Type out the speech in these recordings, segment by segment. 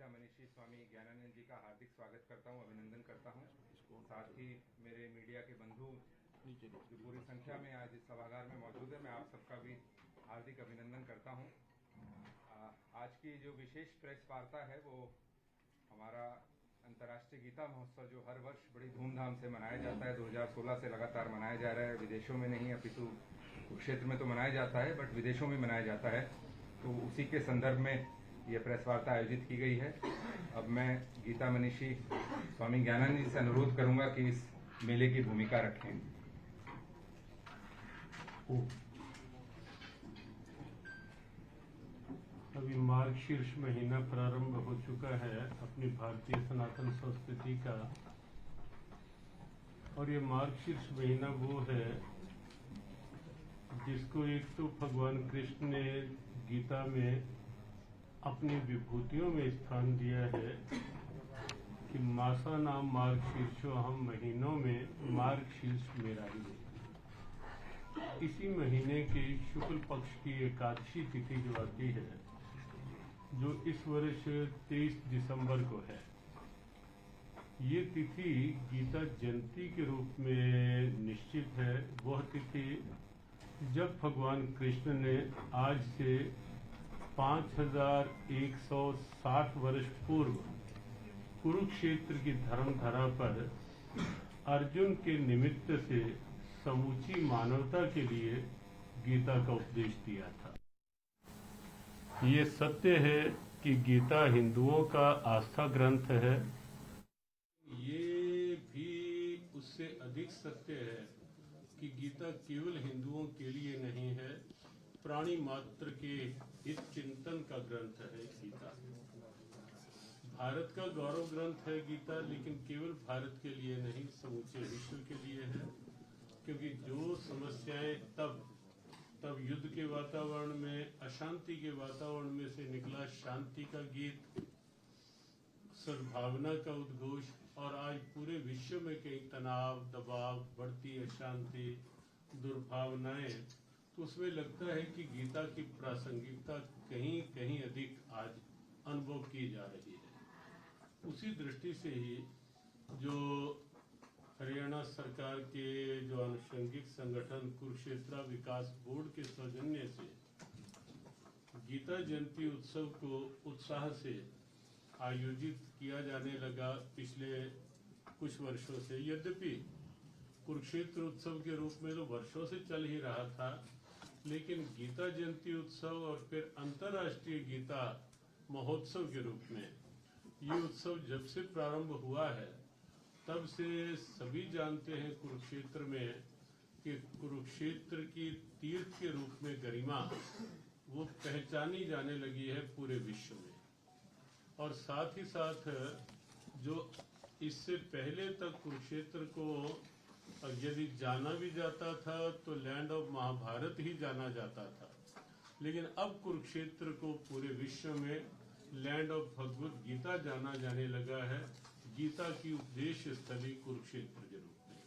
गीता मनीषी स्वामी ज्ञानानंद जी का हार्दिक स्वागत करता हूं, अभिनंदन करता हूं। साथ ही मेरे मीडिया के बंधु जो पूरी संख्या में आज इस सभागार में मौजूद है, मैं आप सबका भी हार्दिक अभिनंदन करता हूं। आज की जो विशेष प्रेस वार्ता है वो हमारा अंतर्राष्ट्रीय गीता महोत्सव जो हर वर्ष बड़ी धूमधाम से मनाया जाता है, 2016 से लगातार मनाया जा रहा है। विदेशों में नहीं, अपितु कुरुक्षेत्र में तो मनाया जाता है, बट विदेशों में मनाया जाता है। तो उसी के संदर्भ में ये प्रेस वार्ता आयोजित की गई है। अब मैं गीता मनीषी स्वामी ज्ञानानंद जी से अनुरोध करूंगा कि इस मेले की भूमिका रखें। अभी मार्गशीर्ष महीना प्रारंभ हो चुका है अपनी भारतीय सनातन संस्कृति का, और ये मार्गशीर्ष महीना वो है जिसको एक तो भगवान कृष्ण ने गीता में अपनी विभूतियों में स्थान दिया है कि मासा नाम मार्गशीर्षो, हम महीनों में मार्गशीर्ष मेरा ही। इसी महीने के शुक्ल पक्ष की एकादशी तिथि जो आती है, जो इस वर्ष 23 दिसंबर को है, ये तिथि गीता जयंती के रूप में निश्चित है। वह तिथि जब भगवान कृष्ण ने आज से 5160 वर्ष पूर्व कुरुक्षेत्र की धर्मधरा पर अर्जुन के निमित्त से समूची मानवता के लिए गीता का उपदेश दिया था। ये सत्य है कि गीता हिंदुओं का आस्था ग्रंथ है। ये भी उससे अधिक सत्य है कि गीता केवल हिंदुओं के लिए नहीं है, प्राणी मात्र के हित चिंतन का ग्रंथ है गीता। भारत का गौरव ग्रंथ है गीता, लेकिन केवल भारत के लिए नहीं, समूचे विश्व के लिए है। क्योंकि जो समस्याएं तब युद्ध के वातावरण में, अशांति के वातावरण में से निकला शांति का गीत, सद्भावना का उद्घोष, और आज पूरे विश्व में कई तनाव, दबाव, बढ़ती अशांति, दुर्भावनाएं, तो उसमें लगता है कि गीता की प्रासंगिकता कहीं कहीं अधिक आज अनुभव की जा रही है। उसी दृष्टि से ही जो हरियाणा सरकार के जो आनुषंगिक संगठन कुरुक्षेत्र विकास बोर्ड के सौजन्य से गीता जयंती उत्सव को उत्साह से आयोजित किया जाने लगा पिछले कुछ वर्षों से। यद्यपि कुरुक्षेत्र उत्सव के रूप में तो वर्षों से चल ही रहा था, लेकिन गीता जयंती उत्सव और फिर अंतर्राष्ट्रीय गीता महोत्सव के रूप में ये उत्सव जब से प्रारंभ हुआ है, तब से सभी जानते हैं कुरुक्षेत्र में कि कुरुक्षेत्र की तीर्थ के रूप में गरिमा वो पहचानी जाने लगी है पूरे विश्व में। और साथ ही साथ जो इससे पहले तक कुरुक्षेत्र को यदि जाना भी जाता था तो लैंड ऑफ महाभारत ही जाना जाता था, लेकिन अब कुरुक्षेत्र को पूरे विश्व में लैंड ऑफ भगवत गीता जाना जाने लगा है, गीता की उपदेश स्थली कुरुक्षेत्र के रूप में।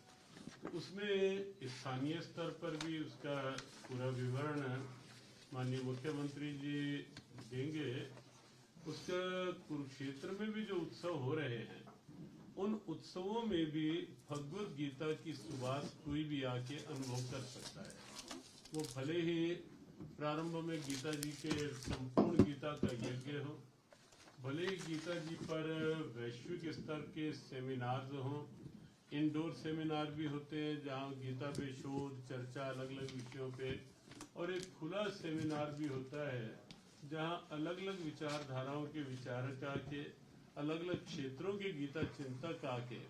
तो उसमें स्थानीय स्तर पर भी उसका पूरा विवरण माननीय मुख्यमंत्री जी देंगे। उसका कुरुक्षेत्र में भी जो उत्सव हो रहे हैं, उन उत्सवों में भी भगवत गीता की सुवास कोई भी आके अनुभव कर सकता है। वो भले ही प्रारंभ में गीता जी के संपूर्ण गीता का यज्ञ हो, भले ही गीता जी पर वैश्विक स्तर के सेमिनार्स हों, इंडोर सेमिनार भी होते हैं जहाँ गीता पे शोध चर्चा अलग अलग विषयों पे, और एक खुला सेमिनार भी होता है जहाँ अलग अलग विचारधाराओं के विचारक आके, अलग अलग क्षेत्रों के गीता चिंतक आके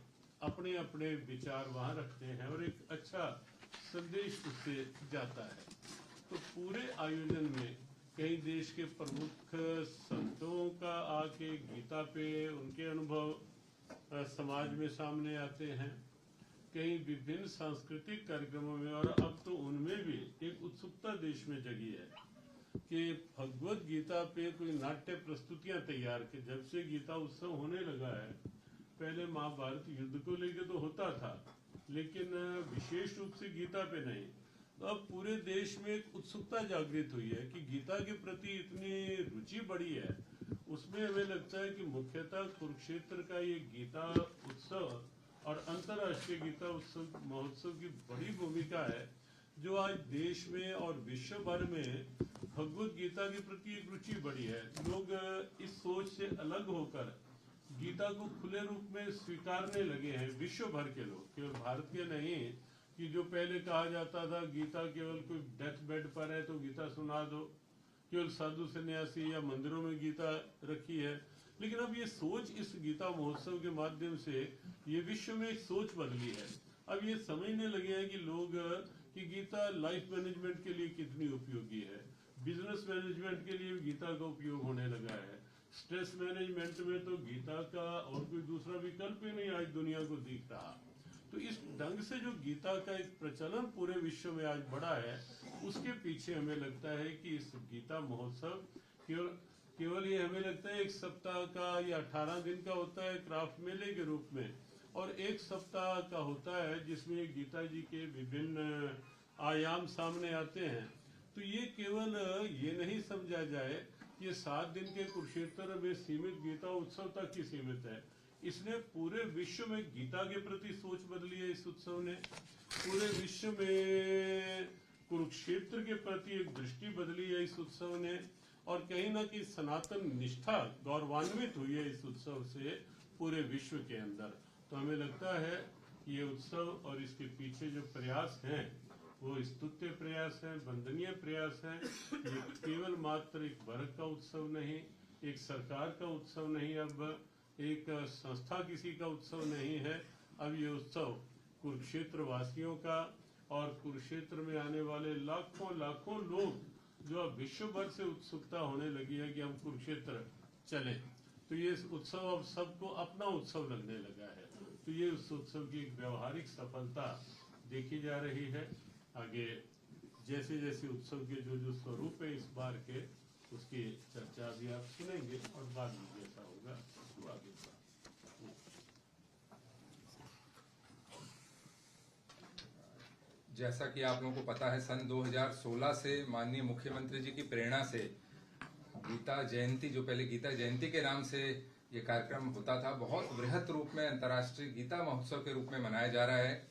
अपने अपने विचार वहाँ रखते हैं और एक अच्छा संदेश उससे जाता है। तो पूरे आयोजन में कई देश के प्रमुख संतों का आके गीता पे उनके अनुभव समाज में सामने आते हैं, कई विभिन्न सांस्कृतिक कार्यक्रमों में, और अब तो उनमें भी एक उत्सुकता देश में जगी है कि भगवत गीता पे कोई नाट्य प्रस्तुतियां तैयार के। जब से गीता उत्सव होने लगा है, पहले महाभारत युद्ध को लेकर तो होता था, लेकिन विशेष रूप से गीता पे नहीं। तो अब पूरे देश में एक उत्सुकता जागृत हुई है कि गीता के प्रति इतनी रुचि बढ़ी है उसमें हमें लगता है कि मुख्यतः कुरुक्षेत्र का ये गीता उत्सव और अंतर्राष्ट्रीय गीता उत्सव महोत्सव की बड़ी भूमिका है, जो आज देश में और विश्व भर में भगवत गीता के प्रति एक रुचि बढ़ी है। लोग इस सोच से अलग होकर गीता को खुले रूप में स्वीकारने लगे हैं, विश्व भर के लोग, केवल भारत के नहीं, कि जो पहले कहा जाता था गीता केवल कोई डेथ बेड पर है तो गीता सुना दो, केवल साधु सन्यासी या मंदिरों में गीता रखी है। लेकिन अब ये सोच इस गीता महोत्सव के माध्यम से ये विश्व में एक सोच बदली है। अब ये समझने लगे हैं कि लोग कि गीता लाइफ मैनेजमेंट के लिए कितनी उपयोगी है, बिजनेस मैनेजमेंट के लिए गीता का उपयोग होने लगा है, स्ट्रेस मैनेजमेंट में तो गीता का और कोई दूसरा विकल्प ही नहीं आज दुनिया को दिख रहा। तो इस ढंग से जो गीता का एक प्रचलन पूरे विश्व में आज बढ़ा है, उसके पीछे हमें लगता है कि इस गीता महोत्सव केवल ये हमें लगता है एक सप्ताह का या 18 दिन का होता है क्राफ्ट मेले के रूप में, और एक सप्ताह का होता है जिसमें गीता जी के विभिन्न आयाम सामने आते हैं। तो ये केवल ये नहीं समझा जाए कि ये 7 दिन के कुरुक्षेत्र में सीमित गीता उत्सव तक ही सीमित है। इसने पूरे विश्व में गीता के प्रति सोच बदली है। इस उत्सव ने पूरे विश्व में कुरुक्षेत्र के प्रति एक दृष्टि बदली है इस उत्सव ने, और कहीं ना कहीं सनातन निष्ठा गौरवान्वित हुई है इस उत्सव से पूरे विश्व के अंदर। तो हमें लगता है कि ये उत्सव और इसके पीछे जो प्रयास हैं वो स्तुत्य प्रयास हैं, वंदनीय प्रयास हैं। ये केवल मात्र एक वर्ग का उत्सव नहीं, एक सरकार का उत्सव नहीं, अब एक संस्था किसी का उत्सव नहीं है। अब ये उत्सव कुरुक्षेत्र वासियों का और कुरुक्षेत्र में आने वाले लाखों लाखों लोग जो अब विश्व भर से उत्सुकता होने लगी है कि हम कुरुक्षेत्र चले, तो ये उत्सव अब सबको अपना उत्सव लगने लगा है। तो ये उस उत्सव की एक व्यवहारिक सफलता देखी जा रही है। आगे जैसे जैसे उत्सव के जो जो स्वरूप है इस बार के, उसकी चर्चा भी आप सुनेंगे और बाद में जैसा होगा तो आगे। जैसा कि आप लोगों को पता है, सन 2016 से माननीय मुख्यमंत्री जी की प्रेरणा से गीता जयंती, जो पहले गीता जयंती के नाम से ये कार्यक्रम होता था, बहुत वृहत रूप में अंतर्राष्ट्रीय गीता महोत्सव के रूप में मनाया जा रहा है।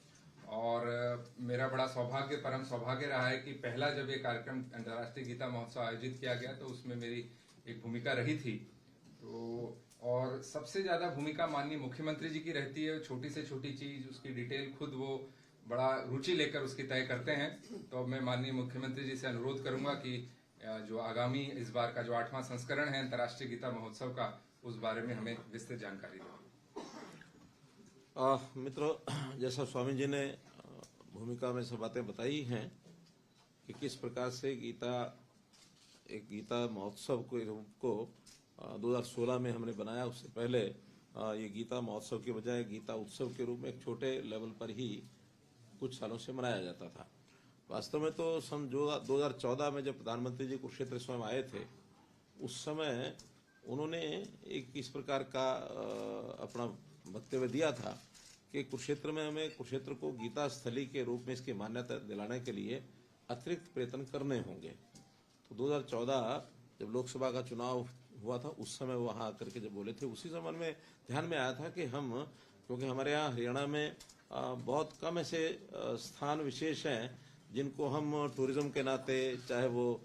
और मेरा बड़ा सौभाग्य, परम सौभाग्य रहा है कि पहला जब ये कार्यक्रम अंतर्राष्ट्रीय गीता महोत्सव आयोजित किया गया तो उसमें मेरी एक भूमिका रही थी। तो और सबसे ज्यादा भूमिका माननीय मुख्यमंत्री जी की रहती है। छोटी से छोटी चीज, उसकी डिटेल खुद वो बड़ा रुचि लेकर उसकी तय करते हैं। तो अब मैं माननीय मुख्यमंत्री जी से अनुरोध करूंगा कि जो आगामी इस बार का जो 8वां संस्करण है अंतर्राष्ट्रीय गीता महोत्सव का, उस बारे में हमें विस्तृत जानकारी दें। मित्रों, जैसा स्वामी जी ने भूमिका में सब बातें बताई हैं कि किस प्रकार से एक गीता महोत्सव के रूप को 2016 में हमने बनाया। उससे पहले ये गीता महोत्सव के बजाय गीता उत्सव के रूप में एक छोटे लेवल पर ही कुछ सालों से मनाया जाता था। वास्तव में तो सन 2014 में जब प्रधानमंत्री जी कुरुक्षेत्र स्वयं आए थे, उस समय उन्होंने एक इस प्रकार का अपना वक्तव्य दिया था कि कुरुक्षेत्र में हमें कुरुक्षेत्र को गीता स्थली के रूप में इसकी मान्यता दिलाने के लिए अतिरिक्त प्रयत्न करने होंगे। तो 2014 जब लोकसभा का चुनाव हुआ था, उस समय वहां आकर के जब बोले थे, उसी समय में ध्यान में आया था कि हम, क्योंकि हमारे यहाँ हरियाणा में बहुत कम ऐसे स्थान विशेष हैं जिनको हम टूरिज्म के नाते, चाहे वो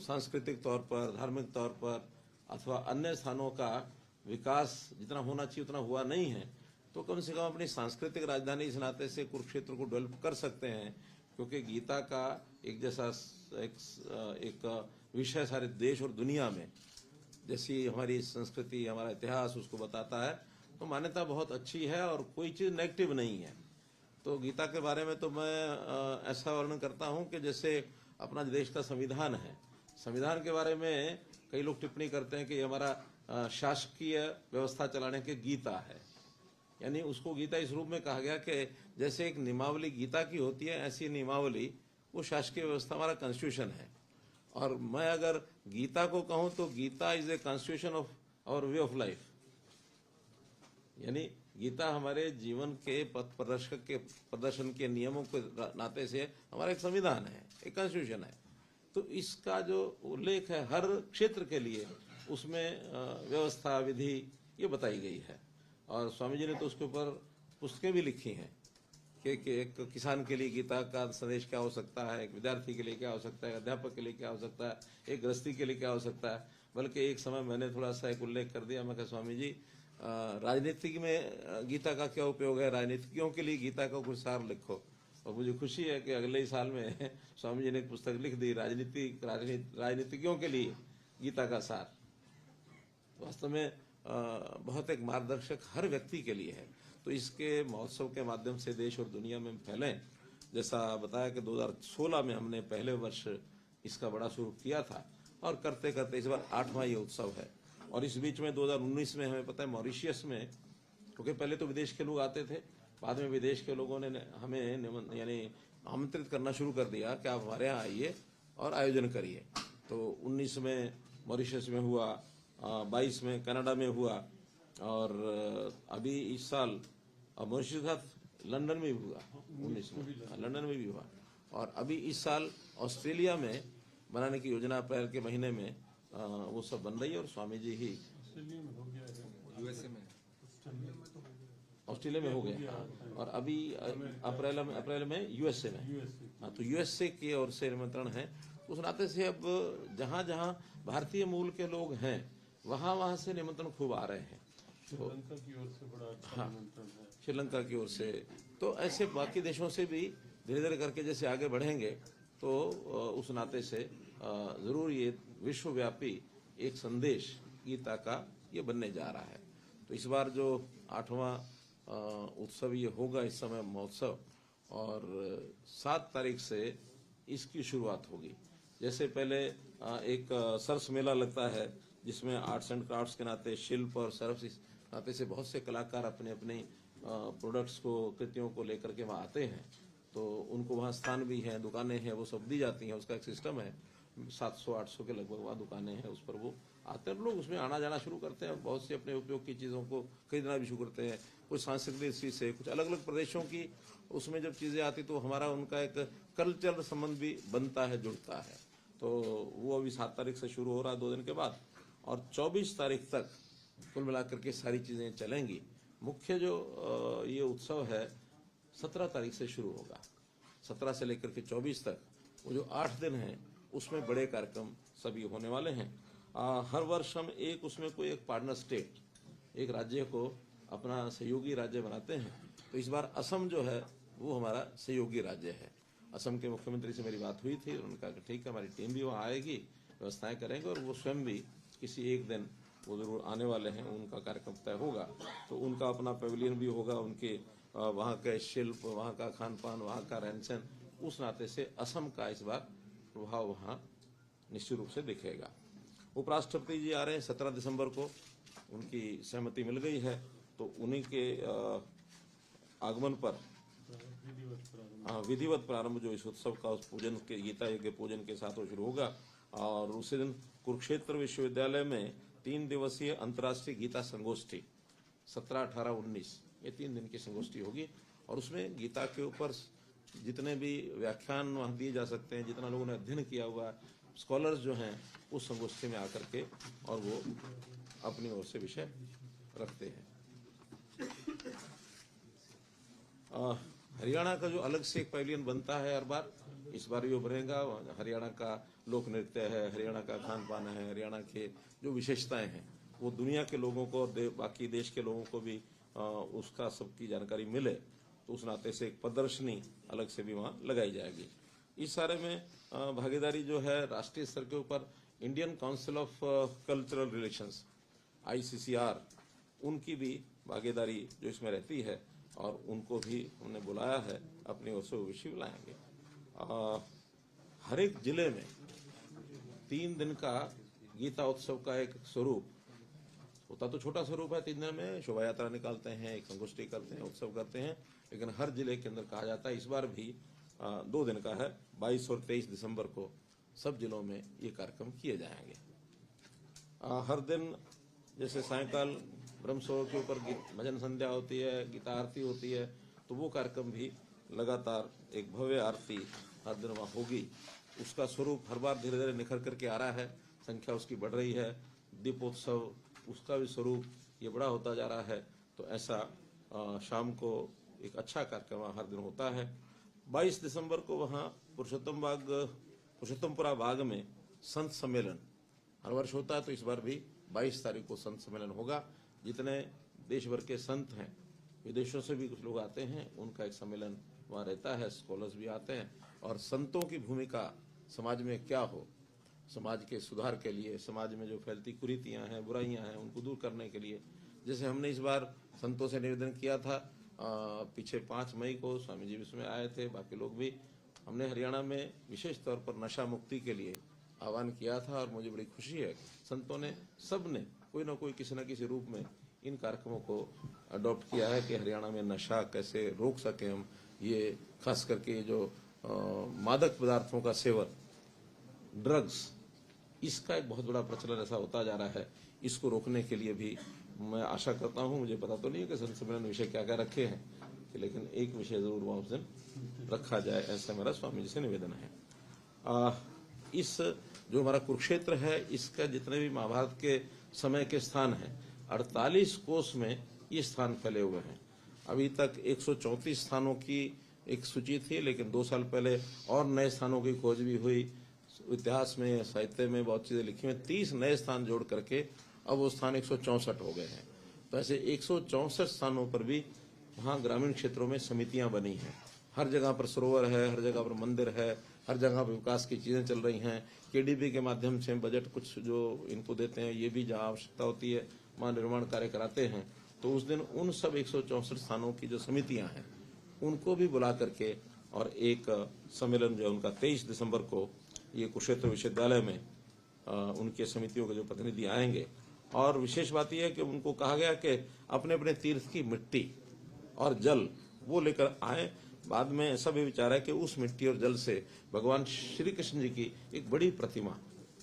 सांस्कृतिक तौर पर, धार्मिक तौर पर अथवा अन्य स्थानों का विकास जितना होना चाहिए उतना हुआ नहीं है, तो कम से कम अपनी सांस्कृतिक राजधानी इस नाते से कुरुक्षेत्र को डेवलप कर सकते हैं। क्योंकि गीता का एक जैसा एक विषय सारे देश और दुनिया में, जैसी हमारी संस्कृति, हमारा इतिहास उसको बताता है, तो मान्यता बहुत अच्छी है और कोई चीज नेगेटिव नहीं है। तो गीता के बारे में तो मैं ऐसा वर्णन करता हूं कि जैसे अपना देश का संविधान है, संविधान के बारे में कई लोग टिप्पणी करते हैं कि हमारा शासकीय व्यवस्था चलाने के गीता है। यानी उसको गीता इस रूप में कहा गया कि जैसे एक नियमावली गीता की होती है, ऐसी नियमावली वो शासकीय व्यवस्था हमारा कॉन्स्टिट्यूशन है। और मैं अगर गीता को कहूं तो Gita is a constitution of our way of life. यानी गीता हमारे जीवन के पथ प्रदर्शन के नियमों के नाते से हमारा एक संविधान है, एक कॉन्स्टिट्यूशन है। तो इसका जो उल्लेख है हर क्षेत्र के लिए, उसमें व्यवस्था विधि ये बताई गई है। और स्वामी जी ने तो उसके ऊपर पुस्तकें भी लिखी हैं कि एक किसान के लिए गीता का संदेश क्या हो सकता है, एक विद्यार्थी के लिए क्या हो सकता है, अध्यापक के लिए क्या हो सकता है, एक गृहस्थी के लिए क्या हो सकता है। बल्कि एक समय मैंने थोड़ा सा एक उल्लेख कर दिया, मैं कहा स्वामी जी राजनीति में गीता का क्या उपयोग है, राजनीतिज्ञों के लिए गीता का कुछ सार लिखो। और मुझे खुशी है कि अगले ही साल में स्वामी जी ने एक पुस्तक लिख दी, राजनीतिज्ञों के लिए गीता का सार। वास्तव में बहुत एक मार्गदर्शक हर व्यक्ति के लिए है। तो इसके महोत्सव के माध्यम से देश और दुनिया में फैलें। जैसा बताया कि 2016 में हमने पहले वर्ष इसका बड़ा शुरू किया था और करते करते इस बार 8वां ये उत्सव है। और इस बीच में 2019 में हमें पता है मॉरिशस में, क्योंकि पहले तो विदेश के लोग आते थे, बाद में विदेश के लोगों ने हमें यानी आमंत्रित करना शुरू कर दिया कि आप हमारे यहाँ आइए और आयोजन करिए। तो 19 में मॉरिशस में हुआ, 22 में कनाडा में हुआ, और अभी इस साल मॉरिशस का लंदन में भी हुआ, 19 में लंदन में भी हुआ। और अभी इस साल ऑस्ट्रेलिया में बनाने की योजना अप्रैल के महीने में वो सब बन रही है। और स्वामी जी ही यूएसए में, ऑस्ट्रेलिया में हो गया, और अभी अप्रैल में यूएसए में। हाँ, तो यूएसए की ओर से निमंत्रण है। उस नाते से अब जहाँ जहाँ भारतीय मूल के लोग हैं वहाँ से निमंत्रण खूब आ रहे हैं। श्रीलंका की ओर से बड़ा अच्छा निमंत्रण है। श्रीलंका की ओर से, तो ऐसे बाकी देशों से भी धीरे धीरे करके जैसे आगे बढ़ेंगे तो उस नाते से जरूर ये विश्वव्यापी एक संदेश गीता का ये बनने जा रहा है। तो इस बार जो 8वां उत्सव ये होगा, इस समय महोत्सव, और 7 तारीख से इसकी शुरुआत होगी। जैसे पहले एक सरस मेला लगता है जिसमें आर्ट्स एंड क्राफ्ट्स के नाते, शिल्प और सरस इस नाते से बहुत से कलाकार अपने अपने प्रोडक्ट्स को, कृतियों को लेकर के वहाँ आते हैं। तो उनको वहाँ स्थान भी है, दुकानें हैं, वो सब दी जाती हैं। उसका एक सिस्टम है, 700-800 के लगभग वहाँ दुकानें हैं, उस पर वो आते हैं लोग, उसमें आना जाना शुरू करते हैं। बहुत सी अपने उपयोग की चीज़ों को खरीदना भी शुरू करते हैं। कुछ सांस्कृतिक दृष्टि से कुछ अलग अलग प्रदेशों की उसमें जब चीज़ें आती तो हमारा उनका एक कल्चरल संबंध भी बनता है, जुड़ता है। तो वो अभी 7 तारीख से शुरू हो रहा है, 2 दिन के बाद, और 24 तारीख तक कुल मिलाकर के सारी चीज़ें चलेंगी। मुख्य जो ये उत्सव है 17 तारीख से शुरू होगा। 17 से लेकर के 24 तक वो जो 8 दिन हैं उसमें बड़े कार्यक्रम सभी होने वाले हैं। हर वर्ष हम उसमें कोई एक पार्टनर स्टेट, एक राज्य को अपना सहयोगी राज्य बनाते हैं। तो इस बार असम जो है वो हमारा सहयोगी राज्य है। असम के मुख्यमंत्री से मेरी बात हुई थी, उन्होंने कहा कि ठीक है, हमारी टीम भी वहाँ आएगी, व्यवस्थाएं करेंगे, और वो स्वयं भी किसी एक दिन वो जरूर आने वाले हैं, उनका कार्यक्रम तय होगा। तो उनका अपना पेविलियन भी होगा, उनके वहाँ के शिल्प, वहाँ का खान पान, वहाँ का रहन सहन, उस नाते से असम का इस बार प्रभाव वहाँ निश्चित रूप से दिखेगा। उपराष्ट्रपति जी आ रहे हैं 17 दिसंबर को, उनकी सहमति मिल गई है। तो उन्हीं के आगमन पर विधिवत प्रारंभ जो इस उत्सव का, उस पूजन के, गीता यज्ञ पूजन के साथ वो शुरू होगा। और उसी दिन कुरुक्षेत्र विश्वविद्यालय में 3 दिवसीय अंतर्राष्ट्रीय गीता संगोष्ठी 17, 18, 19 ये 3 दिन की संगोष्ठी होगी। और उसमें गीता के ऊपर जितने भी व्याख्यान वहाँ दिए जा सकते हैं, जितना लोगों ने अध्ययन किया हुआ, स्कॉलर्स जो हैं उस संगोष्ठी में आकर के और वो अपनी ओर से विषय रखते हैं। हरियाणा का जो अलग से एक पैविलियन बनता है हर बार, इस बार भी उभरेगा। हरियाणा का लोक नृत्य है, हरियाणा का खान पान है, हरियाणा के जो विशेषताएं हैं वो दुनिया के लोगों को और बाकी देश के लोगों को भी उसका सबकी जानकारी मिले। तो उस नाते से एक प्रदर्शनी अलग से भी वहाँ लगाई जाएगी। इस सारे में भागीदारी जो है राष्ट्रीय स्तर के ऊपर Indian council of cultural relations ICCR, उनकी भी भागीदारी जो इसमें रहती है, और उनको भी हमने बुलाया है, अपनी ओर से वो विषय बुलाएंगे। हर एक जिले में 3 दिन का गीता उत्सव का एक स्वरूप होता, तो छोटा स्वरूप है। 3 दिन में शोभा यात्रा निकालते हैं, एक संगोष्ठी करते हैं, उत्सव करते हैं, लेकिन हर जिले के अंदर कहा जाता है। इस बार भी 2 दिन का है, 22 और 23 दिसंबर को सब जिलों में ये कार्यक्रम किए जाएंगे। हर दिन जैसे सायंकाल ब्रह्मसोर के ऊपर भजन संध्या होती है, गीता आरती होती है, तो वो कार्यक्रम भी लगातार एक भव्य आरती हर दिन वहाँ होगी। उसका स्वरूप हर बार धीरे धीरे निखर करके आ रहा है, संख्या उसकी बढ़ रही है। दीपोत्सव उसका भी स्वरूप ये बड़ा होता जा रहा है। तो ऐसा शाम को एक अच्छा कार्यक्रम हर दिन होता है। 22 दिसंबर को वहाँ पुरुषोत्तमपुरा बाग में संत सम्मेलन हर वर्ष होता है, तो इस बार भी 22 तारीख को संत सम्मेलन होगा। जितने देश भर के संत हैं, विदेशों से भी कुछ लोग आते हैं, उनका एक सम्मेलन वहाँ रहता है, स्कॉलर्स भी आते हैं। और संतों की भूमिका समाज में क्या हो, समाज के सुधार के लिए, समाज में जो फैलती कुरीतियां हैं, बुराइयां हैं, उनको दूर करने के लिए, जैसे हमने इस बार संतों से निवेदन किया था, पीछे 5 मई को स्वामी जी उसमें आए थे, बाकी लोग भी, हमने हरियाणा में विशेष तौर पर नशा मुक्ति के लिए आह्वान किया था। और मुझे बड़ी खुशी है, संतों ने सबने कोई ना कोई किसी न किसी रूप में इन कार्यक्रमों को अडॉप्ट किया है कि हरियाणा में नशा कैसे रोक सके हम। ये खास करके जो मादक पदार्थों का सेवन, ड्रग्स, इसका एक बहुत बड़ा प्रचलन ऐसा होता जा रहा है। इसको रोकने के लिए भी मैं आशा करता हूं, मुझे पता तो नहीं है कि संत सम्मेलन विषय क्या क्या रखे हैं, लेकिन एक विषय जरूर वहां उस दिन रखा जाए, ऐसा मेरा स्वामी जी से निवेदन है। इस जो हमारा कुरुक्षेत्र है, इसका जितने भी महाभारत के समय के स्थान हैं, 48 कोस में ये स्थान फैले हुए हैं। अभी तक 134 स्थानों की एक सूची थी, लेकिन 2 साल पहले और नए स्थानों की खोज भी हुई। इतिहास में, साहित्य में बहुत चीजें लिखी हुई, 30 नए स्थान जोड़ करके अब वो स्थान 164 हो गए हैं। तो ऐसे 164 स्थानों पर भी वहाँ ग्रामीण क्षेत्रों में समितियां बनी हैं। हर जगह पर सरोवर है, हर जगह पर मंदिर है, हर जगह पर विकास की चीजें चल रही हैं। केडीबी के माध्यम से बजट कुछ जो इनको देते हैं, ये भी जहाँ आवश्यकता होती है वहाँ निर्माण कार्य कराते हैं। तो उस दिन उन सब 164 स्थानों की जो समितियां हैं, उनको भी बुला करके और एक सम्मेलन जो है उनका 23 दिसंबर को ये कुरुक्षेत्र विश्वविद्यालय में उनके समितियों के जो प्रतिनिधि आएंगे। और विशेष बात यह है कि उनको कहा गया कि अपने अपने तीर्थ की मिट्टी और जल वो लेकर आए। बाद में ऐसा भी विचार है कि उस मिट्टी और जल से भगवान श्री कृष्ण जी की एक बड़ी प्रतिमा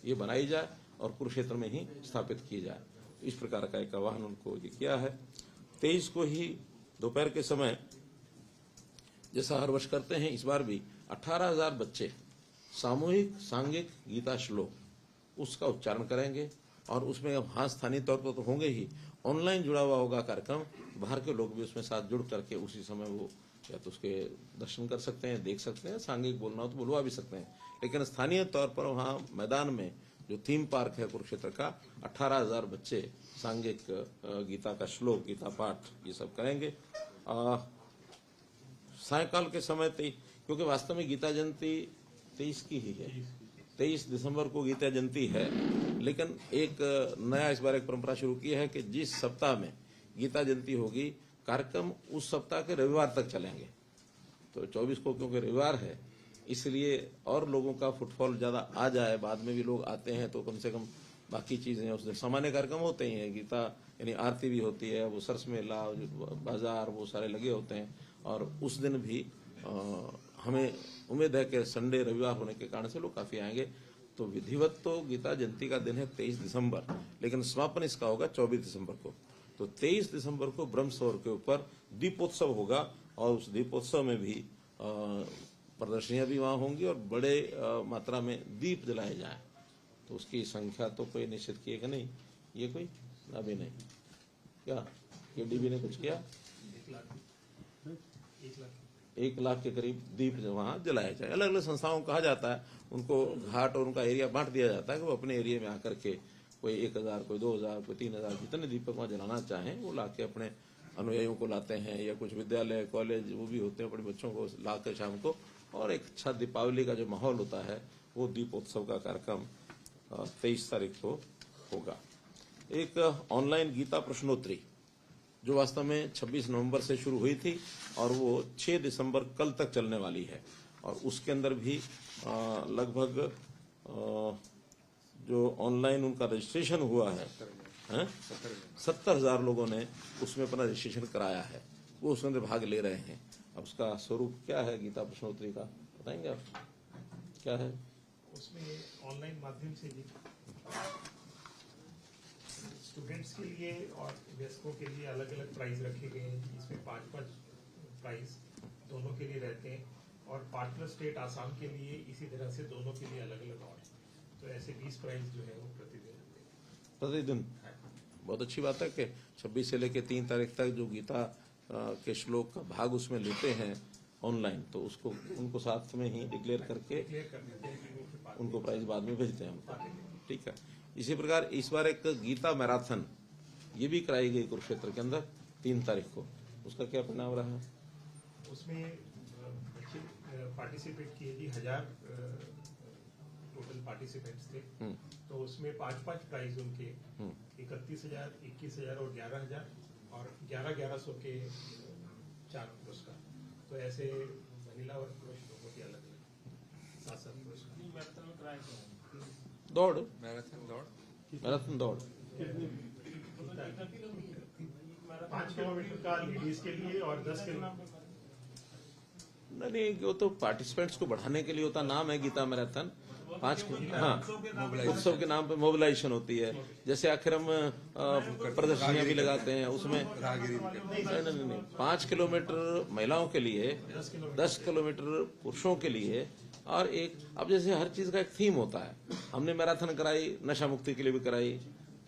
ये बनाई जाए और कुरुक्षेत्र में ही स्थापित की जाए। इस प्रकार का एक आह्वान उनको ये किया है। 23 को ही दोपहर के समय, जैसा हर वर्ष करते हैं, इस बार भी 18,000 बच्चे सामूहिक सांघिक गीता श्लोक उसका उच्चारण करेंगे। और उसमें अब हाँ स्थानीय तौर पर तो होंगे ही, ऑनलाइन जुड़ा हुआ होगा कार्यक्रम, बाहर के लोग भी उसमें साथ जुड़ करके उसी समय वो या तो उसके दर्शन कर सकते हैं, देख सकते हैं, सांघिक बोलना हो तो बोलवा भी सकते हैं। लेकिन स्थानीय तौर पर वहाँ मैदान में जो थीम पार्क है कुरुक्षेत्र का, 18,000 बच्चे सांघिक गीता का श्लोक, गीता पाठ ये सब करेंगे। सायकाल के समय क्योंकि वास्तव में गीता जयंती 23 की ही है, 23 दिसंबर को गीता जयंती है, लेकिन एक नया इस बार एक परंपरा शुरू की है कि जिस सप्ताह में गीता जयंती होगी, कार्यक्रम उस सप्ताह के रविवार तक चलेंगे। तो 24 को क्योंकि रविवार है, इसलिए और लोगों का फुटफॉल ज्यादा आ जाए, बाद में भी लोग आते हैं तो कम से कम बाकी चीजें उस दिन सामान्य कार्यक्रम होते ही हैं, गीता यानी आरती भी होती है, वो सरस मेला, बाजार, वो सारे लगे होते हैं। और उस दिन भी हमें उम्मीद है कि संडे रविवार होने के कारण से लोग काफी आएंगे। तो विधिवत तो गीता जयंती का दिन है 23 दिसंबर, लेकिन समापन इसका होगा 24 दिसंबर को। तो 23 दिसंबर को ब्रह्म सरोवर के ऊपर दीपोत्सव होगा और उस दीपोत्सव में भी प्रदर्शनियां भी वहां होंगी और बड़े मात्रा में दीप जलाए जाए। तो उसकी संख्या तो कोई निश्चित की है कि नहीं, ये कोई अभी नहीं, क्या केडीबी ने कुछ किया, 1 लाख के करीब दीप वहां जलाया जाए। अलग अलग संस्थाओं को कहा जाता है, उनको घाट और उनका एरिया बांट दिया जाता है कि वो अपने एरिया में आकर के कोई 1,000, कोई 2,000, कोई 3,000 जितने दीपक वहां जलाना चाहें वो लाके अपने अनुयायियों को लाते हैं, या कुछ विद्यालय कॉलेज वो भी होते हैं, अपने बच्चों को लाकर शाम को, और एक अच्छा दीपावली का जो माहौल होता है वो दीपोत्सव का कार्यक्रम 23 तारीख को होगा। एक ऑनलाइन गीता प्रश्नोत्तरी जो वास्तव में 26 नवंबर से शुरू हुई थी और वो 6 दिसंबर कल तक चलने वाली है। और उसके अंदर भी लगभग जो ऑनलाइन उनका रजिस्ट्रेशन हुआ है 70,000 लोगों ने उसमें अपना रजिस्ट्रेशन कराया है, वो उसके अंदर भाग ले रहे हैं। अब उसका स्वरूप क्या है गीता प्रश्नोत्तरी का, बताएंगे आप क्या है? उसमें ऑनलाइन माध्यम से भी स्टूडेंट्स के लिए और वयस्कों के लिए अलग अलग प्राइज रखे गए हैं। इसमें 5-5 प्राइज दोनों के लिए रहते हैं और पार्टनर स्टेट आसाम के लिए इसी तरह से दोनों के लिए अलग अलग और, तो ऐसे 20 प्राइज जो है वो प्रतिदिन रहते हैं। प्रतिदिन। बहुत अच्छी बात है कि 26 से लेकर 3 तारीख तक जो गीता के श्लोक का भाग उसमें लेते हैं ऑनलाइन, तो उसको उनको साथ में ही डिक्लेयर करके उनको प्राइज बाद में भेजते हैं हम। ठीक है। इसी प्रकार इस बार एक गीता मैराथन ये भी कराई गई कुरुक्षेत्र के अंदर 3 तारीख को। उसका क्या परिणाम रहा? उसमें बच्चे पार्टिसिपेट किए जी, 1000 टोटल पार्टिसिपेंट्स थे। तो उसमें 5-5 प्राइज उनके 31,000, 21,000 और 11,000 और 11,1100 के 4 पुरस्कार। तो ऐसे महिला और पुरुष लोगों के अलग अलग 7-7 पुरस्कार। दौड़, मैराथन दौड़ 5 किलोमीटर का लेडीज के लिए और 10 किलोमीटर। नहीं, वो तो पार्टिसिपेंट्स को बढ़ाने के लिए होता, नाम है गीता मैराथन। 5 हाँ, उत्सव के नाम पे मोबिलाइजेशन होती है। जैसे आखिर हम प्रदर्शनियां भी लगाते हैं उसमें। नहीं, 5 किलोमीटर महिलाओं के लिए, 10 किलोमीटर पुरुषों के लिए, और एक अब जैसे हर चीज का एक थीम होता है। हमने मैराथन कराई नशा मुक्ति के लिए भी कराई,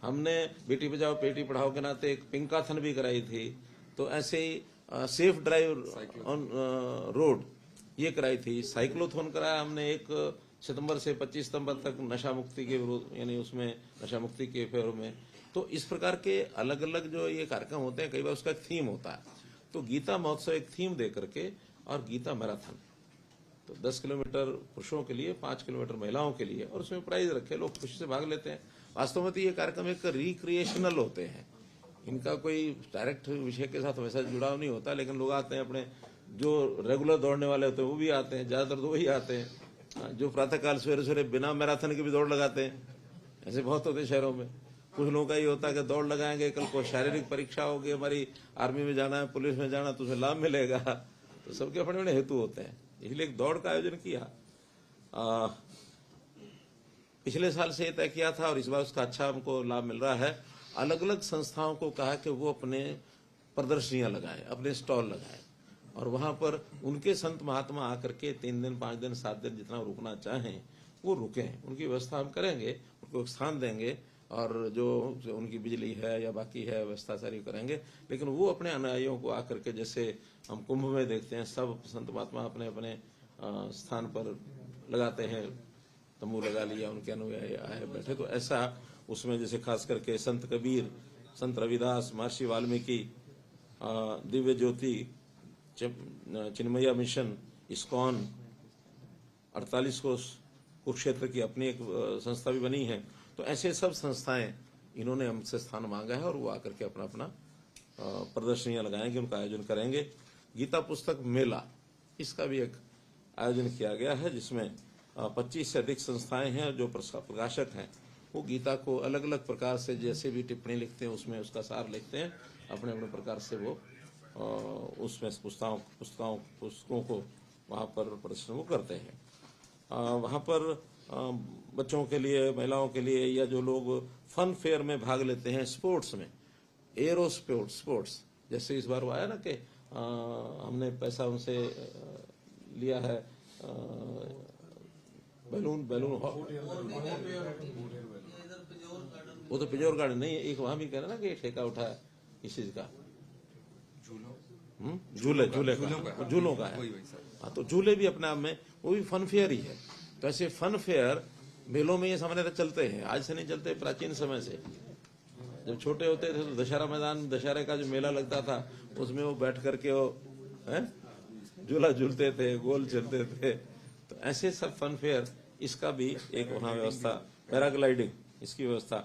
हमने बेटी बचाओ बेटी पढ़ाओ के नाते एक पिंकाथन भी कराई थी। तो ऐसे ही सेफ ड्राइव ऑन रोड ये कराई थी। साइक्लोथॉन कराया हमने 1 सितंबर से 25 सितंबर तक नशा मुक्ति के विरोध, यानी उसमें नशा मुक्ति के फेवर में। तो इस प्रकार के अलग अलग जो ये कार्यक्रम होते हैं, कई बार उसका एक थीम होता है। तो गीता महोत्सव एक थीम दे करके, और गीता मैराथन तो 10 किलोमीटर पुरुषों के लिए, 5 किलोमीटर महिलाओं के लिए, और उसमें प्राइज रखे, लोग खुशी से भाग लेते हैं। वास्तव में तो ये कार्यक्रम एक रिक्रिएशनल होते हैं, इनका कोई डायरेक्ट विषय के साथ वैसा जुड़ाव नहीं होता, लेकिन लोग आते हैं, अपने जो रेगुलर दौड़ने वाले होते हैं वो भी आते हैं, ज्यादातर तो वही आते हैं जो प्रातःकाल सवेरे सवेरे बिना मैराथन के भी दौड़ लगाते हैं। ऐसे बहुत होते हैं शहरों में। कुछ लोगों का ये होता है कि दौड़ लगाएंगे, कल को शारीरिक परीक्षा होगी, हमारी आर्मी में जाना है, पुलिस में जाना, तो उसमें लाभ मिलेगा। तो सबके अपने अपने हेतु होते हैं, इसलिए एक दौड़ का आयोजन किया। पिछले साल से तय किया था और इस बार उसका अच्छा हमको लाभ मिल रहा है। अलग अलग संस्थाओं को कहा कि वो अपने प्रदर्शनियां लगाएं, अपने स्टॉल लगाएं, और वहां पर उनके संत महात्मा आकर के 3 दिन 5 दिन 7 दिन जितना रुकना चाहें वो रुकें। उनकी व्यवस्था हम करेंगे, उनको स्थान देंगे, और जो उनकी बिजली है या बाकी है व्यवस्था सारी करेंगे। लेकिन वो अपने अनुयायियों को आकर के, जैसे हम कुंभ में देखते हैं सब संत महात्मा अपने अपने स्थान पर लगाते हैं, तंबू लगा लिया, उनके अनुयायी आए बैठे। तो ऐसा उसमें जैसे खास करके संत कबीर, संत रविदास, महर्षि वाल्मीकि, दिव्य ज्योति, चिन्मया मिशन, इस्कॉन, 48 कोस कुरुक्षेत्र की अपनी एक संस्था भी बनी है। तो ऐसे सब संस्थाएं इन्होंने हमसे स्थान मांगा है, और वो आकर के अपना अपना प्रदर्शनियां लगाएंगे, उनका आयोजन करेंगे। गीता पुस्तक मेला, इसका भी एक आयोजन किया गया है, जिसमें 25 से अधिक संस्थाएं हैं जो प्रकाशक हैं। वो गीता को अलग अलग प्रकार से जैसे भी टिप्पणी लिखते हैं उसमें उसका सार लिखते हैं, अपने अपने प्रकार से वो उसमें पुस्तकों को वहाँ पर प्रदर्शन वो करते हैं। वहाँ पर बच्चों के लिए, महिलाओं के लिए, या जो लोग फन फेयर में भाग लेते हैं, स्पोर्ट्स में, एरो स्पोर्ट्स, जैसे इस बार वो आया ना कि हमने पैसा उनसे लिया है, बैलून वो तो पिजोर गार्डन नहीं है, एक वहां भी कह रहे ना कि ठेका उठा है इस चीज का, झूलों का है। हाँ, तो झूले भी अपने आप में वो भी फन फेयर ही है। तो ऐसे फन फेयर मेलों में ये सामान्यतः चलते हैं, आज से नहीं चलते, प्राचीन समय से। जब छोटे होते थे तो दशहरा मैदान, दशहरे का जो मेला लगता था उसमें वो बैठ करके वो झूला झूलते थे, गोल चलते थे। तो ऐसे सब फन फेयर, इसका भी एक वहाँ व्यवस्था, पैराग्लाइडिंग इसकी व्यवस्था।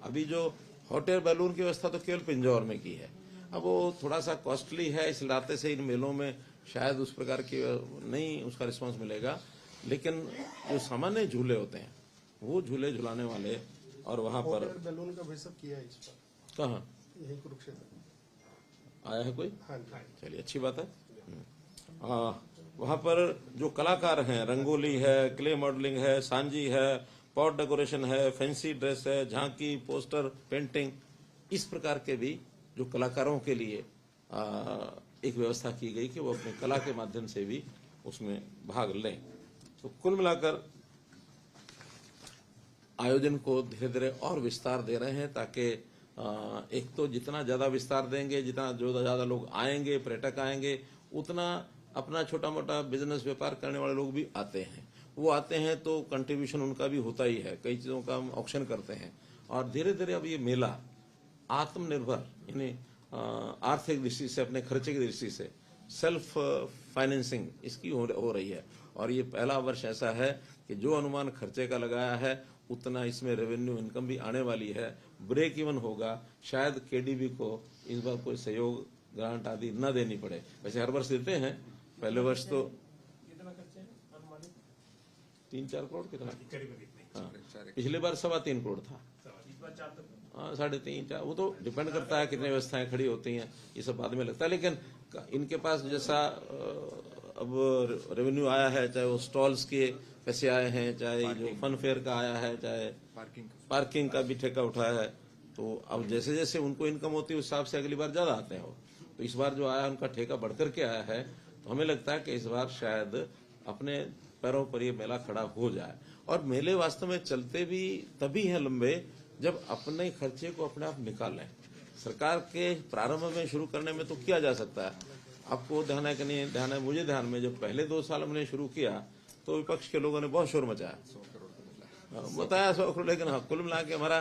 अभी जो हॉट एयर बैलून की व्यवस्था तो केवल पिंजौर में की है। अब वो थोड़ा सा कॉस्टली है, इस नाते से इन मेलों में शायद उस प्रकार की नहीं उसका रिस्पांस मिलेगा। लेकिन जो सामान्य झूले होते हैं वो झूले झुलाने वाले, और वहाँ पर बैलून का भी सब किया है इस बार। कहाँ यही कुरुक्षेत्र आया है कोई? हाँ। चलिए, अच्छी बात है। वहाँ पर जो कलाकार हैं, रंगोली है, क्ले मॉडलिंग है, सांजी है, पॉट डेकोरेशन है, फैंसी ड्रेस है, झांकी, पोस्टर, पेंटिंग, इस प्रकार के भी जो कलाकारों के लिए एक व्यवस्था की गई कि वो अपनी कला के माध्यम से भी उसमें भाग लें। तो कुल मिलाकर आयोजन को धीरे धीरे और विस्तार दे रहे हैं, ताकि एक तो जितना ज्यादा विस्तार देंगे, जितना जो ज्यादा लोग आएंगे, पर्यटक आएंगे, उतना अपना छोटा मोटा बिजनेस व्यापार करने वाले लोग भी आते हैं। वो आते हैं तो कंट्रीब्यूशन उनका भी होता ही है, कई चीजों का हम ऑक्शन करते हैं। और धीरे धीरे अब ये मेला आत्मनिर्भर यानी आर्थिक दृष्टि से, अपने खर्चे की दृष्टि से सेल्फ फाइनेंसिंग इसकी हो रही है। और ये पहला वर्ष ऐसा है कि जो अनुमान खर्चे का लगाया है उतना इसमें रेवेन्यू इनकम भी आने वाली है, ब्रेक इवन होगा। शायद केडीबी को इस बार कोई सहयोग ग्रांट आदि न देनी पड़े। वैसे हर वर्ष देते हैं, पहले वर्ष तो कितना खर्चे हैं अनुमानित? 3-4 करोड़ कितना, करीबन इतने। हाँ। पिछली बार 3.25 करोड़ था, इस बार 4 तक। हाँ 3.5-4, वो तो डिपेंड करता है कितने व्यवस्थाएं खड़ी होती हैं, ये सब बाद में लगता है। लेकिन इनके पास जैसा अब रेवेन्यू आया है, चाहे वो स्टॉल्स के पैसे आए हैं, चाहे जो फन फेयर का आया है, चाहे पार्किंग का भी ठेका उठाया है, तो अब जैसे जैसे उनको इनकम होती है उस हिसाब से अगली बार ज्यादा आते हैं। तो इस बार जो आया उनका ठेका बढ़कर के आया है, तो हमें लगता है कि इस बार शायद अपने पैरों पर ये मेला खड़ा हो जाए। और मेले वास्तव में चलते भी तभी हैं लंबे जब अपने खर्चे को अपने आप निकालें। सरकार के प्रारंभ में शुरू करने में तो किया जा सकता है, आपको ध्यान है कि नहीं ध्यान है, मुझे ध्यान में जब पहले 2 साल हमने शुरू किया तो विपक्ष के लोगों ने बहुत शोर मचाया, बताया 100 करोड़, लेकिन हाँ कुल मिला के हमारा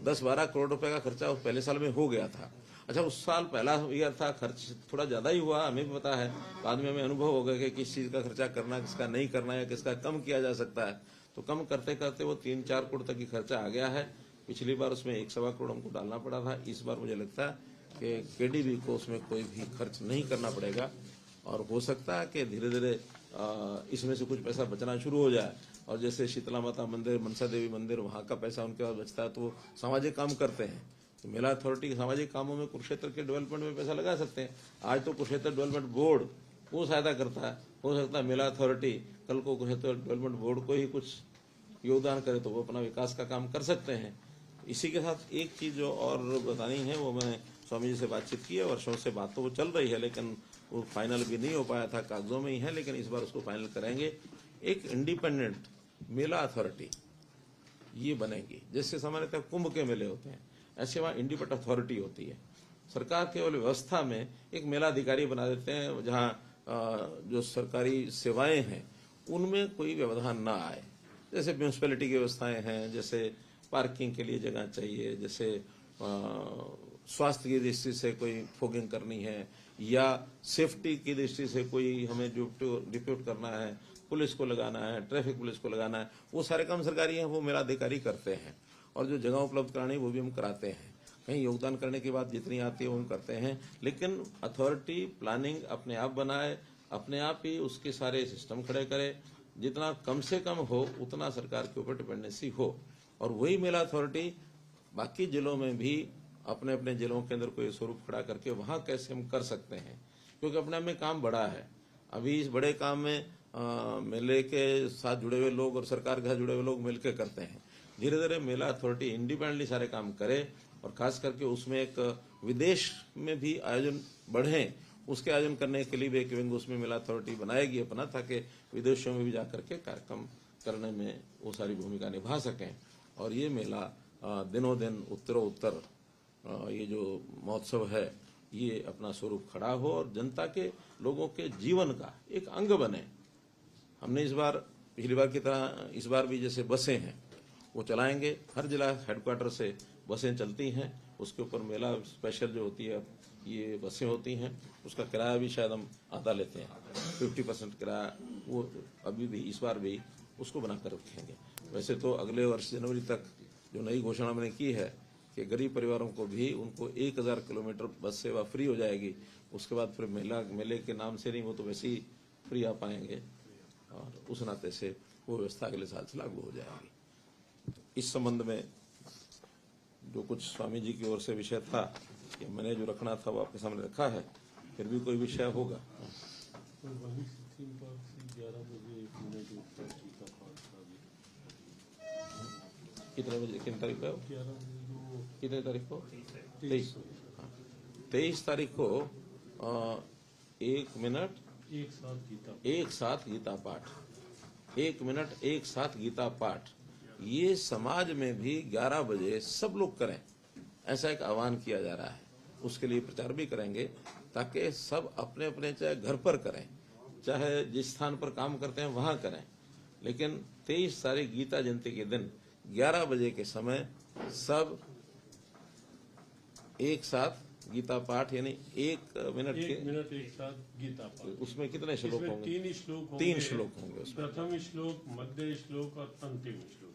10-12 करोड़ रुपए का खर्चा उस पहले साल में हो गया था। अच्छा, उस साल पहला ईयर था, खर्च थोड़ा ज्यादा ही हुआ, हमें भी पता है। बाद में हमें अनुभव हो गया कि किस चीज का खर्चा करना, किसका नहीं करना है, किसका कम किया जा सकता है। तो कम करते करते वो 3-4 करोड़ तक की खर्चा आ गया है। पिछली बार उसमें 1-1.25 करोड़ हमको डालना पड़ा था। इस बार मुझे लगता है कि केडीबी को उसमें कोई भी खर्च नहीं करना पड़ेगा, और हो सकता है कि धीरे धीरे इसमें से कुछ पैसा बचना शुरू हो जाए। और जैसे शीतला माता मंदिर, मनसा देवी मंदिर, वहां का पैसा उनके पास बचता है तो वो सामाजिक काम करते हैं। तो मेला अथॉरिटी सामाजिक कामों में कुरुक्षेत्र के डेवलपमेंट में पैसा लगा सकते हैं। आज तो कुरुक्षेत्र डेवलपमेंट बोर्ड वो सहायता करता है, हो सकता है मेला अथॉरिटी कल को कुरुक्षेत्र डेवलपमेंट बोर्ड को ही कुछ योगदान करे तो वो अपना विकास का काम कर सकते हैं। इसी के साथ एक चीज जो और बतानी है, वो मैंने स्वामी जी से बातचीत की है, वर्षों से बात तो वो चल रही है लेकिन वो फाइनल भी नहीं हो पाया था, कागजों में ही है, लेकिन इस बार उसको फाइनल करेंगे। एक इंडिपेंडेंट मेला अथॉरिटी ये बनेगी, जैसे सामान्यतः कुंभ के मेले होते हैं, ऐसे वहां इंडिपेंडेंट अथॉरिटी होती है। सरकार केवल व्यवस्था में एक मेला अधिकारी बना देते हैं, जहां जो सरकारी सेवाएं हैं उनमें कोई व्यवधान ना आए। जैसे म्यूनिसिपैलिटी की व्यवस्थाएं हैं, जैसे पार्किंग के लिए जगह चाहिए, जैसे स्वास्थ्य की दृष्टि से कोई फोगिंग करनी है, या सेफ्टी की दृष्टि से कोई हमें डिप्यूट करना है, पुलिस को लगाना है, ट्रैफिक पुलिस को लगाना है, वो सारे काम सरकारी हैं, वो मेला अधिकारी करते हैं। और जो जगह उपलब्ध करानी है वो भी हम कराते हैं। कहीं योगदान करने की बात जितनी आती है वो हम करते हैं, लेकिन अथॉरिटी प्लानिंग अपने आप बनाए, अपने आप ही उसके सारे सिस्टम खड़े करे, जितना कम से कम हो उतना सरकार के ऊपर डिपेंडेंसी हो। और वही मेला अथॉरिटी बाकी जिलों में भी अपने अपने जिलों के अंदर कोई स्वरूप खड़ा करके वहां कैसे हम कर सकते हैं, क्योंकि अपने आप में काम बड़ा है। अभी इस बड़े काम में मेले के साथ जुड़े हुए लोग और सरकार के साथ जुड़े हुए लोग मिलकर करते हैं। धीरे धीरे मेला अथॉरिटी इंडिपेंडेंटली सारे काम करे, और खास करके उसमें एक विदेश में भी आयोजन बढ़े, उसके आयोजन करने के लिए भी एक विंग उसमें मेला अथॉरिटी बनाएगी अपना, ताकि विदेशों में भी जाकर के कार्यक्रम करने में वो सारी भूमिका निभा सकें। और ये मेला दिनों दिन उत्तरोत्तर ये जो महोत्सव है ये अपना स्वरूप खड़ा हो और जनता के लोगों के जीवन का एक अंग बने। हमने इस बार पिछली बार की तरह इस बार भी जैसे बसें हैं वो चलाएंगे, हर जिला हेडक्वार्टर से बसें चलती हैं, उसके ऊपर मेला स्पेशल जो होती है ये बसें होती हैं, उसका किराया भी शायद हम आधा लेते हैं, 50% किराया वो अभी भी इस बार भी उसको बनाकर रखेंगे। वैसे तो अगले वर्ष जनवरी तक जो नई घोषणा मैंने की है कि गरीब परिवारों को भी उनको 1000 किलोमीटर बस सेवा फ्री हो जाएगी। उसके बाद फिर मेले के नाम से नहीं, वो तो वैसे ही फ्री आ पाएंगे, और उस नाते से वो व्यवस्था अगले साल से लागू हो जाएगी। इस संबंध में जो कुछ स्वामी जी की ओर से विषय था कि मैंने जो रखना था वो आपके सामने रखा है, फिर भी कोई विषय होगा। कितने बजे, कितनी तारीख को, कितने तारीख को, 23 तारीख को 1 मिनट एक साथ गीता पाठ, 1 मिनट एक साथ गीता पाठ ये समाज में भी 11 बजे सब लोग करें, ऐसा एक आह्वान किया जा रहा है। उसके लिए प्रचार भी करेंगे ताकि सब अपने अपने चाहे घर पर करें, चाहे जिस स्थान पर काम करते हैं वहां करें, लेकिन 23 तारीख गीता जयंती के दिन 11 बजे के समय एक साथ गीता पाठ, यानी 1 मिनट के एक साथ गीता पाठ। उसमें कितने श्लोक इसमें होंगे? 3 श्लोक होंगे। 3 श्लोक होंगे उसमें। प्रथम श्लोक, मध्य श्लोक और अंतिम श्लोक।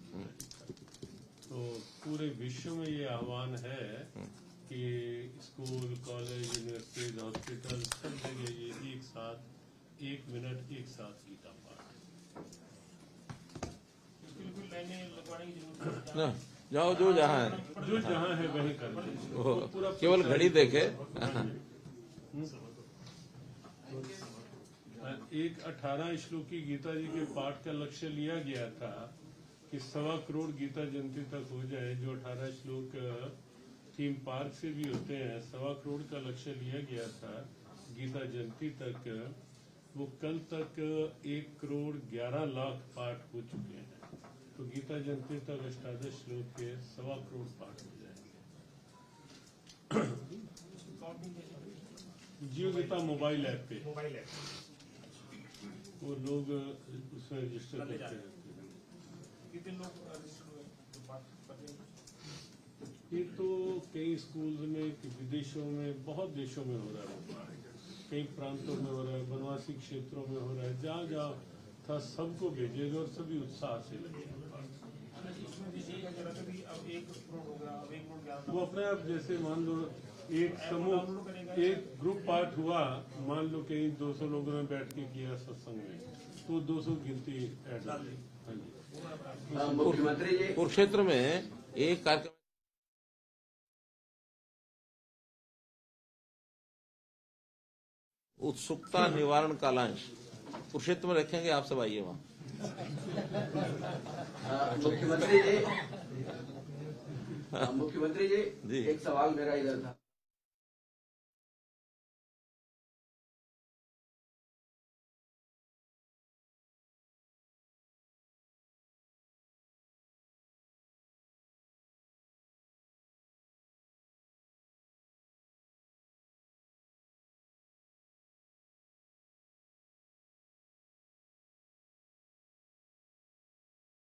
तो पूरे विश्व में ये आह्वान है कि स्कूल, कॉलेज, यूनिवर्सिटीज, हॉस्पिटल, सब जगह ये एक साथ 1 मिनट एक साथ गीता पाठ। ना जाओ, जो जहाँ है जो जहाँ है वहीं कर लें। वो पूरा केवल घड़ी देखे। एक 18 श्लोक की गीता जी के पाठ का लक्ष्य लिया गया था कि 1.25 करोड़ गीता जयंती तक हो जाए। जो 18 श्लोक थीम पार्क से भी होते हैं, 1.25 करोड़ का लक्ष्य लिया गया था गीता जयंती तक। वो कल तक 1 करोड़ 11 लाख पाठ हो चुके हैं। तो गीता जयंती तक 18 श्लोक के 1.25 करोड़ पाठ हो जाएंगे। जियो गीता मोबाइल ऐप पे वो लोग उसमें रजिस्टर करते रहते हैं। कितने लोग ये तो कई स्कूल्स में, विदेशों में, बहुत देशों में हो रहा है, कई प्रांतों में हो रहा है, वनवासी क्षेत्रों में हो रहा है। जहाँ जहाँ था सबको भेजेगा और सभी उत्साह से लगेगा। वो अपने आप, जैसे मान लो एक समूह, एक ग्रुप पाठ हुआ, मान लो कहीं 200 लोगों ने बैठ के किया सत्संग में, तो 200 गिनती ऐड हो गई। हाँ जी। मुख्यमंत्री जी, कुरुक्षेत्र में एक कार्यक्रम उत्सुकता निवारण कालांश कुरुक्षेत्र में रखेंगे। आप सब आइए वहाँ। मुख्यमंत्री जी, जी। एक सवाल मेरा इधर था।